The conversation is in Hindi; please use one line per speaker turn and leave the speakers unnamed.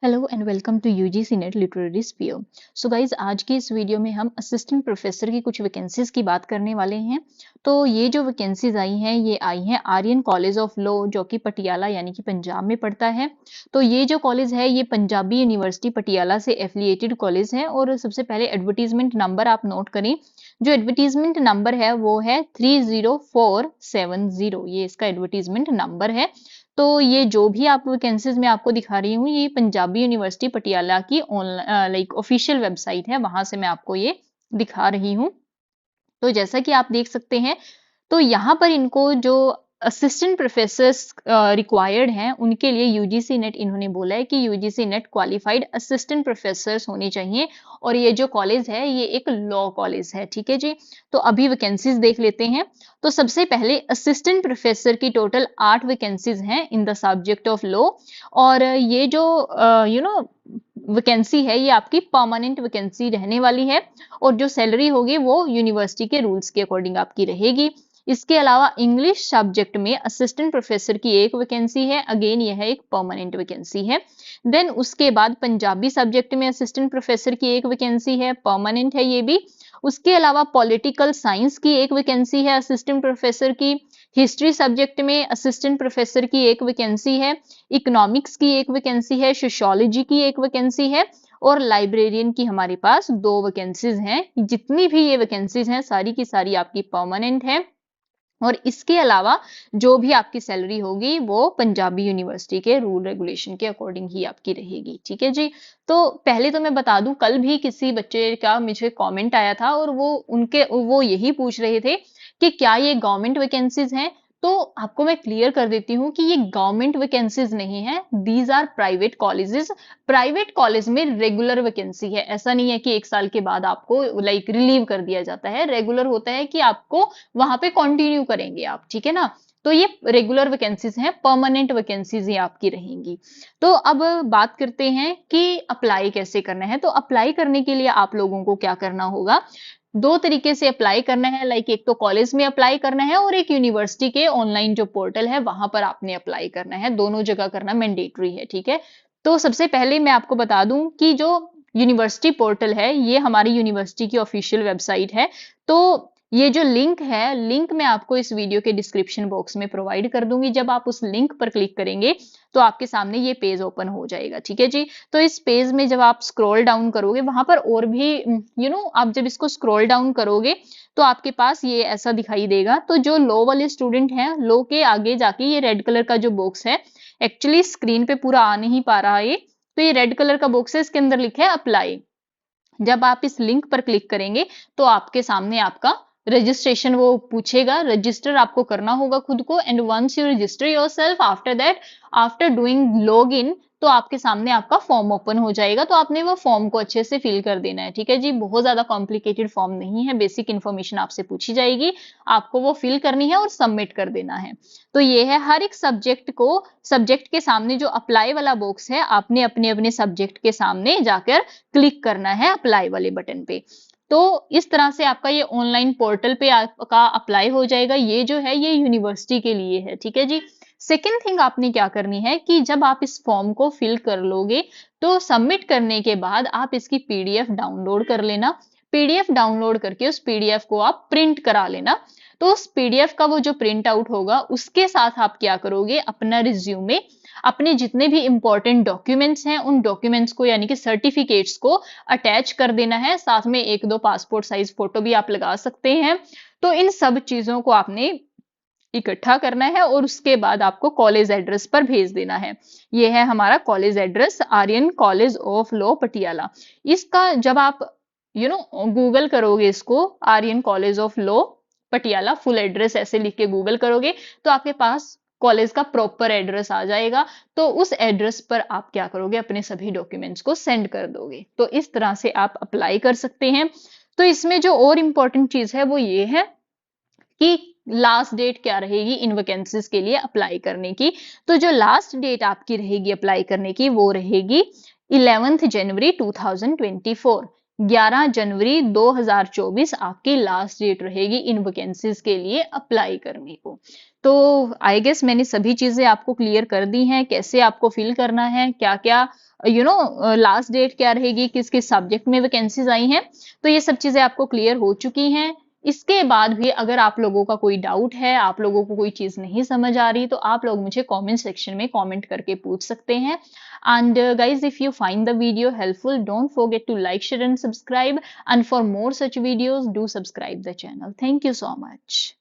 Hello and welcome to UGC NET literary sphere. So guys, आज की इस वीडियो में हम असिस्टेंट प्रोफेसर की कुछ वैकेंसीज की बात करने वाले हैं। तो ये जो वैकेंसीज आई हैं ये आई हैं आर्यन कॉलेज ऑफ लॉ, जो कि पटियाला यानी कि पंजाब में पड़ता है। तो ये जो कॉलेज है ये पंजाबी यूनिवर्सिटी पटियाला से एफिलिएटेड कॉलेज है। और सबसे पहले एडवर्टीजमेंट नंबर आप नोट करें। जो एडवर्टीजमेंट नंबर है वो है 30470। ये इसका एडवर्टीजमेंट नंबर है। तो ये जो भी आप वैकेंसीज मैं आपको दिखा रही हूँ ये पंजाबी यूनिवर्सिटी पटियाला की ऑनलाइन ऑफिशियल वेबसाइट है, वहां से मैं आपको ये दिखा रही हूँ। तो जैसा कि आप देख सकते हैं, तो यहाँ पर इनको जो असिस्टेंट प्रोफेसर्स रिक्वायर्ड हैं उनके लिए यूजीसी नेट इन्होंने बोला है कि UGC net qualified assistant professors होने चाहिए। और ये जो कॉलेज है ये एक लॉ कॉलेज है, ठीक है जी। तो अभी वैकेंसीज देख लेते हैं। तो सबसे पहले असिस्टेंट प्रोफेसर की टोटल 8 वैकेंसीज हैं in the subject of law. और ये जो वैकेंसी है ये आपकी परमानेंट वैकेंसी रहने वाली है। और जो सैलरी होगी वो यूनिवर्सिटी के रूल्स के अकॉर्डिंग आपकी रहेगी। इसके अलावा इंग्लिश सब्जेक्ट में असिस्टेंट प्रोफेसर की एक वैकेंसी है, अगेन यह एक परमानेंट वैकेंसी है। देन उसके बाद पंजाबी सब्जेक्ट में असिस्टेंट प्रोफेसर की एक वैकेंसी है, परमानेंट है ये भी। उसके अलावा पॉलिटिकल साइंस की एक वैकेंसी है असिस्टेंट प्रोफेसर की। हिस्ट्री सब्जेक्ट में असिस्टेंट प्रोफेसर की एक वैकेंसी है। इकोनॉमिक्स की एक वैकेंसी है, सोशियोलॉजी की एक वैकेंसी है। और लाइब्रेरियन की हमारे पास 2 वैकेंसीज हैं। जितनी भी ये वैकेंसीज हैं सारी की सारी आपकी परमानेंट है। और इसके अलावा जो भी आपकी सैलरी होगी वो पंजाबी यूनिवर्सिटी के रूल रेगुलेशन के अकॉर्डिंग ही आपकी रहेगी, ठीक है जी। तो पहले तो मैं बता दूं, कल भी किसी बच्चे का मुझे कमेंट आया था और वो यही पूछ रहे थे कि क्या ये गवर्नमेंट वैकेंसीज हैं। तो आपको मैं क्लियर कर देती हूँ कि ये गवर्नमेंट वैकेंसीज नहीं है, these are private colleges. Private college में रेगुलर वैकेंसी है, ऐसा नहीं है कि 1 साल के बाद आपको लाइक रिलीव कर दिया जाता है। रेगुलर होता है कि आपको वहां पे कंटिन्यू करेंगे आप, ठीक है ना। तो ये रेगुलर वैकेंसीज हैं, परमानेंट वैकेंसीज ये आपकी रहेंगी। तो अब बात करते हैं कि अप्लाई कैसे करना है। तो अप्लाई करने के लिए आप लोगों को क्या करना होगा, 2 तरीके से अप्लाई करना है। लाइक एक तो कॉलेज में अप्लाई करना है और एक यूनिवर्सिटी के ऑनलाइन जो पोर्टल है वहां पर आपने अप्लाई करना है। दोनों जगह करना मैंडेटरी है, ठीक है। तो सबसे पहले मैं आपको बता दूं कि जो यूनिवर्सिटी पोर्टल है ये हमारी यूनिवर्सिटी की ऑफिशियल वेबसाइट है। तो ये जो लिंक है, लिंक मैं आपको इस वीडियो के डिस्क्रिप्शन बॉक्स में प्रोवाइड कर दूंगी। जब आप उस लिंक पर क्लिक करेंगे तो आपके सामने ये पेज ओपन हो जाएगा, ठीक है जी। तो इस पेज में जब आप स्क्रॉल डाउन करोगे वहां पर और भी आप जब इसको स्क्रॉल डाउन करोगे तो आपके पास ये ऐसा दिखाई देगा। तो जो लो वाले स्टूडेंट हैं, लो के आगे जाके ये रेड कलर का जो बॉक्स है, एक्चुअली स्क्रीन पे पूरा आ नहीं पा रहा है, तो ये रेड कलर का बॉक्स है, इसके अंदर लिखा है अप्लाई। जब आप इस लिंक पर क्लिक करेंगे तो आपके सामने आपका रजिस्ट्रेशन वो पूछेगा, रजिस्टर आपको करना होगा खुद को। And once you register yourself, after that, after doing log in, तो आपके सामने आपका फॉर्म ओपन हो जाएगा। तो आपने वो फॉर्म को अच्छे से फिल कर देना है, ठीक है जी। बहुत ज्यादा कॉम्प्लिकेटेड फॉर्म नहीं है, बेसिक इन्फॉर्मेशन आपसे पूछी जाएगी, आपको वो फिल करनी है और सबमिट कर देना है। तो ये है हर एक सब्जेक्ट के सामने जो अप्लाई वाला बॉक्स है, आपने अपने अपने सब्जेक्ट के सामने जाकर क्लिक करना है अप्लाई वाले बटन पे। तो इस तरह से आपका ये ऑनलाइन पोर्टल पे आपका अप्लाई हो जाएगा। ये जो है ये यूनिवर्सिटी के लिए है, ठीक है जी। सेकेंड थिंग आपने क्या करनी है कि जब आप इस फॉर्म को फिल कर लोगे तो सबमिट करने के बाद आप इसकी पीडीएफ डाउनलोड कर लेना। पीडीएफ डाउनलोड करके उस पीडीएफ को आप प्रिंट करा लेना। तो उस पीडीएफ का वो जो प्रिंट आउट होगा उसके साथ आप क्या करोगे, अपना रिज्यूमे, अपने जितने भी इंपॉर्टेंट डॉक्यूमेंट्स हैं उन डॉक्यूमेंट्स को यानी कि सर्टिफिकेट्स को अटैच कर देना है। साथ में 1-2 पासपोर्ट साइज फोटो भी आप लगा सकते हैं। तो इन सब चीजों को आपने इकट्ठा करना है और उसके बाद आपको कॉलेज एड्रेस पर भेज देना है। ये है हमारा college address, Aryan college of law Patiala. इसका जब आप गूगल करोगे, इसको Aryan college of law Patiala full address ऐसे लिख के गूगल करोगे तो आपके पास कॉलेज का प्रॉपर एड्रेस आ जाएगा। तो उस एड्रेस पर आप क्या करोगे, अपने सभी डॉक्यूमेंट्स को सेंड कर दोगे। तो इस तरह से आप अप्लाई कर सकते हैं। तो इसमें जो और इम्पोर्टेंट चीज है वो ये है कि लास्ट डेट क्या रहेगी इन वैकेंसीज के लिए अप्लाई करने की। तो जो लास्ट डेट आपकी रहेगी अप्लाई करने की वो रहेगी 11 जनवरी 2024। 11 जनवरी 2024 आपकी लास्ट डेट रहेगी इन वैकेंसीज के लिए अप्लाई करने को। तो आई गेस मैंने सभी चीजें आपको क्लियर कर दी हैं, कैसे आपको फिल करना है, क्या क्या लास्ट डेट क्या रहेगी, किस किस सब्जेक्ट में वैकेंसीज आई हैं, तो ये सब चीजें आपको क्लियर हो चुकी हैं। इसके बाद भी अगर आप लोगों का कोई डाउट है, आप लोगों को कोई चीज नहीं समझ आ रही, तो आप लोग मुझे कमेंट सेक्शन में कमेंट करके पूछ सकते हैं। And guys, if you find the video helpful, don't forget to like, share and subscribe, and for more such videos do subscribe the channel. Thank you so much.